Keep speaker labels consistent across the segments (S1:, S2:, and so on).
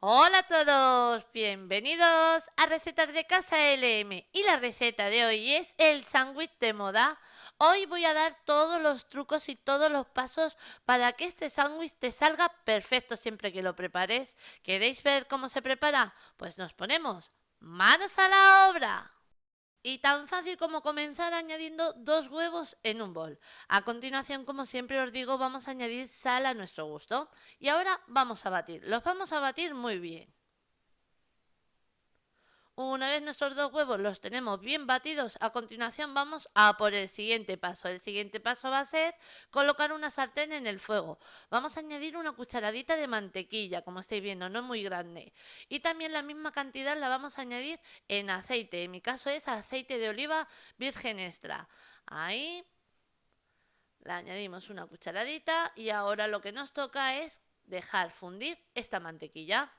S1: Hola a todos, bienvenidos a Recetas de Casa LM y la receta de hoy es el sándwich de moda. Hoy voy a dar todos los trucos y todos los pasos para que este sándwich te salga perfecto siempre que lo prepares. ¿Queréis ver cómo se prepara? Pues nos ponemos manos a la obra. Y tan fácil como comenzar añadiendo 2 huevos en un bol. A continuación, como siempre os digo, vamos a añadir sal a nuestro gusto. Y ahora vamos a batir. Los vamos a batir muy bien. Una vez nuestros 2 huevos los tenemos bien batidos, a continuación vamos a por el siguiente paso. El siguiente paso va a ser colocar una sartén en el fuego. Vamos a añadir una cucharadita de mantequilla, como estáis viendo, no muy grande. Y también la misma cantidad la vamos a añadir en aceite. En mi caso es aceite de oliva virgen extra. Ahí le añadimos una cucharadita y ahora lo que nos toca es dejar fundir esta mantequilla.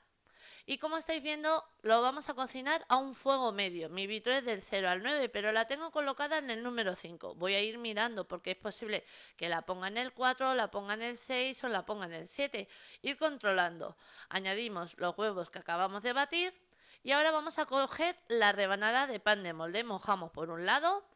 S1: Y como estáis viendo, lo vamos a cocinar a un fuego medio. Mi vitro es del 0 al 9, pero la tengo colocada en el número 5. Voy a ir mirando porque es posible que la ponga en el 4, la ponga en el 6 o la ponga en el 7. Ir controlando. Añadimos los huevos que acabamos de batir y ahora vamos a coger la rebanada de pan de molde. Mojamos por un lado.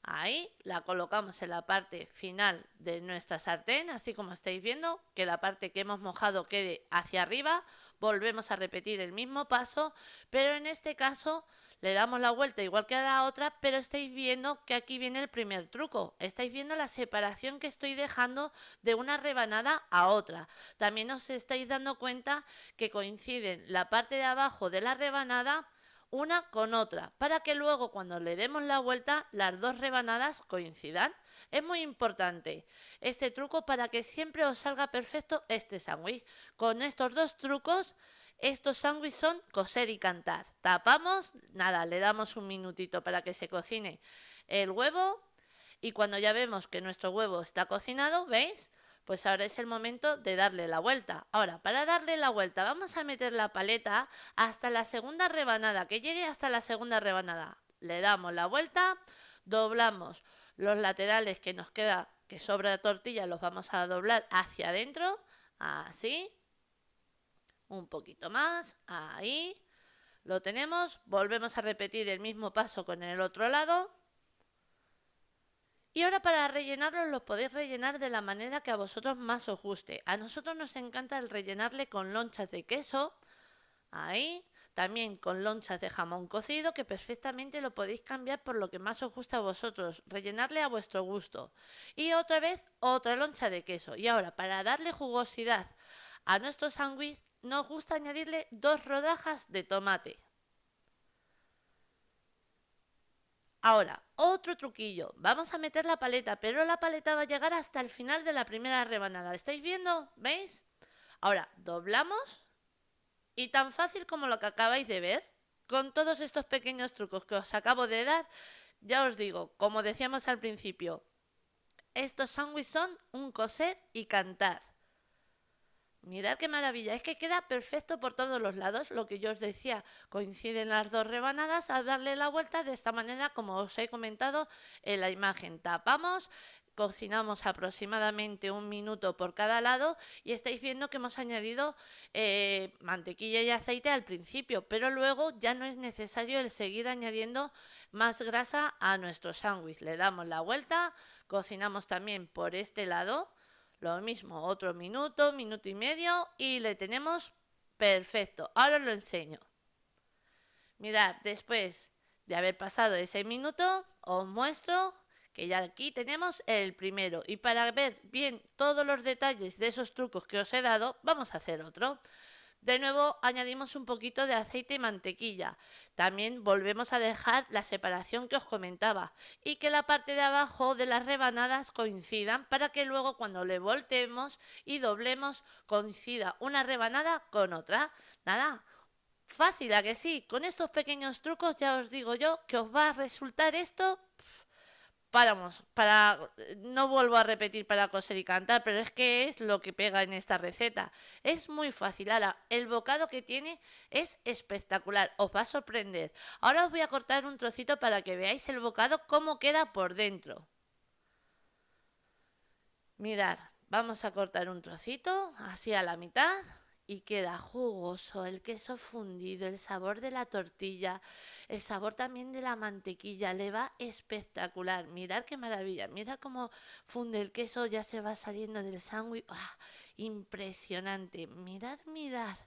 S1: Ahí la colocamos en la parte final de nuestra sartén, así como estáis viendo, que la parte que hemos mojado quede hacia arriba. Volvemos a repetir el mismo paso, pero en este caso le damos la vuelta igual que a la otra, pero estáis viendo que aquí viene el primer truco. Estáis viendo la separación que estoy dejando de una rebanada a otra. También os estáis dando cuenta que coinciden la parte de abajo de la rebanada una con otra, para que luego cuando le demos la vuelta las dos rebanadas coincidan. Es muy importante este truco para que siempre os salga perfecto este sándwich. Con estos dos trucos, estos sándwiches son coser y cantar. Tapamos, nada, le damos un minutito para que se cocine el huevo y cuando ya vemos que nuestro huevo está cocinado, ¿veis? Pues ahora es el momento de darle la vuelta. Ahora, para darle la vuelta, vamos a meter la paleta hasta la segunda rebanada, que llegue hasta la segunda rebanada. Le damos la vuelta, doblamos los laterales que nos queda, que sobra de tortilla, los vamos a doblar hacia adentro, así, un poquito más, ahí. Lo tenemos, volvemos a repetir el mismo paso con el otro lado. Y ahora para rellenarlos los podéis rellenar de la manera que a vosotros más os guste. A nosotros nos encanta el rellenarle con lonchas de queso, ahí, también con lonchas de jamón cocido, que perfectamente lo podéis cambiar por lo que más os gusta a vosotros, rellenarle a vuestro gusto. Y otra vez otra loncha de queso. Y ahora para darle jugosidad a nuestro sándwich nos gusta añadirle 2 rodajas de tomate. Ahora, otro truquillo. Vamos a meter la paleta, pero la paleta va a llegar hasta el final de la primera rebanada. ¿Estáis viendo? ¿Veis? Ahora, doblamos y tan fácil como lo que acabáis de ver, con todos estos pequeños trucos que os acabo de dar, ya os digo, como decíamos al principio, estos sándwiches son un coser y cantar. Mirad qué maravilla, es que queda perfecto por todos los lados, lo que yo os decía, coinciden las dos rebanadas al darle la vuelta de esta manera como os he comentado en la imagen. Tapamos, cocinamos aproximadamente un minuto por cada lado y estáis viendo que hemos añadido mantequilla y aceite al principio, pero luego ya no es necesario el seguir añadiendo más grasa a nuestro sándwich. Le damos la vuelta, cocinamos también por este lado. Lo mismo, otro minuto, minuto y medio y le tenemos perfecto. Ahora os lo enseño. Mirad, después de haber pasado ese minuto, os muestro que ya aquí tenemos el primero. Y para ver bien todos los detalles de esos trucos que os he dado, vamos a hacer otro. De nuevo añadimos un poquito de aceite y mantequilla. También volvemos a dejar la separación que os comentaba y que la parte de abajo de las rebanadas coincidan para que luego cuando le volteemos y doblemos coincida una rebanada con otra. Nada, fácil, ¿a que sí? Con estos pequeños trucos ya os digo yo que os va a resultar esto no vuelvo a repetir para coser y cantar, pero es que es lo que pega en esta receta. Es muy fácil. Ahora, el bocado que tiene es espectacular. Os va a sorprender. Ahora os voy a cortar un trocito para que veáis el bocado cómo queda por dentro. Mirad, vamos a cortar un trocito, así a la mitad. y queda jugoso, el queso fundido, el sabor de la tortilla, el sabor también de la mantequilla, le va espectacular. Mirad qué maravilla, mirad cómo funde el queso, ya se va saliendo del sándwich. ¡Ah! Impresionante, mirad, mirad.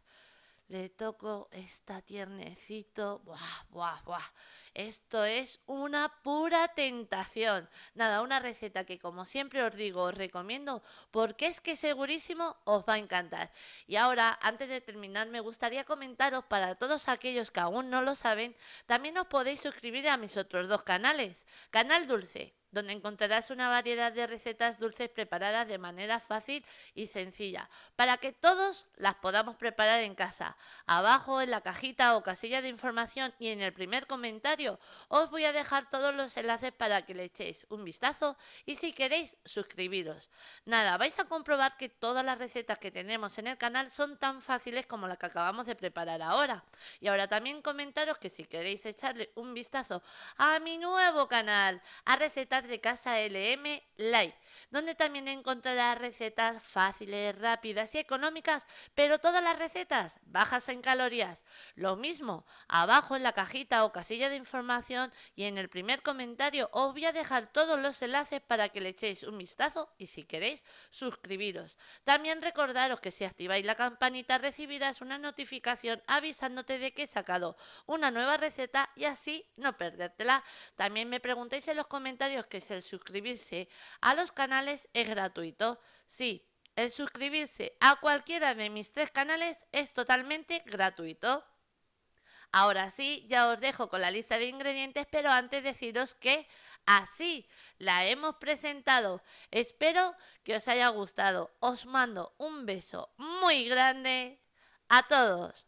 S1: Le toco, está tiernecito. Buah, buah, buah. Esto es una pura tentación. Nada, una receta que como siempre os digo, os recomiendo porque es que segurísimo os va a encantar. Y ahora, antes de terminar, me gustaría comentaros para todos aquellos que aún no lo saben, también os podéis suscribir a mis otros dos canales. Canal Dulce, donde encontrarás una variedad de recetas dulces preparadas de manera fácil y sencilla, para que todos las podamos preparar en casa. Abajo en la cajita o casilla de información y en el primer comentario os voy a dejar todos los enlaces para que le echéis un vistazo y si queréis suscribiros. Nada, vais a comprobar que todas las recetas que tenemos en el canal son tan fáciles como las que acabamos de preparar ahora. Y ahora también comentaros que si queréis echarle un vistazo a mi nuevo canal, a Recetas de Casa LM Live, donde también encontrarás recetas fáciles, rápidas y económicas, pero todas las recetas bajas en calorías. Lo mismo, abajo en la cajita o casilla de información y en el primer comentario os voy a dejar todos los enlaces para que le echéis un vistazo y si queréis suscribiros. También recordaros que si activáis la campanita recibirás una notificación avisándote de que he sacado una nueva receta y así no perdértela. También me preguntéis en los comentarios que si el suscribirse a los canales es gratuito. Sí, el suscribirse a cualquiera de mis tres canales es totalmente gratuito. Ahora sí, ya os dejo con la lista de ingredientes, pero antes deciros que así la hemos presentado. Espero que os haya gustado. Os mando un beso muy grande a todos.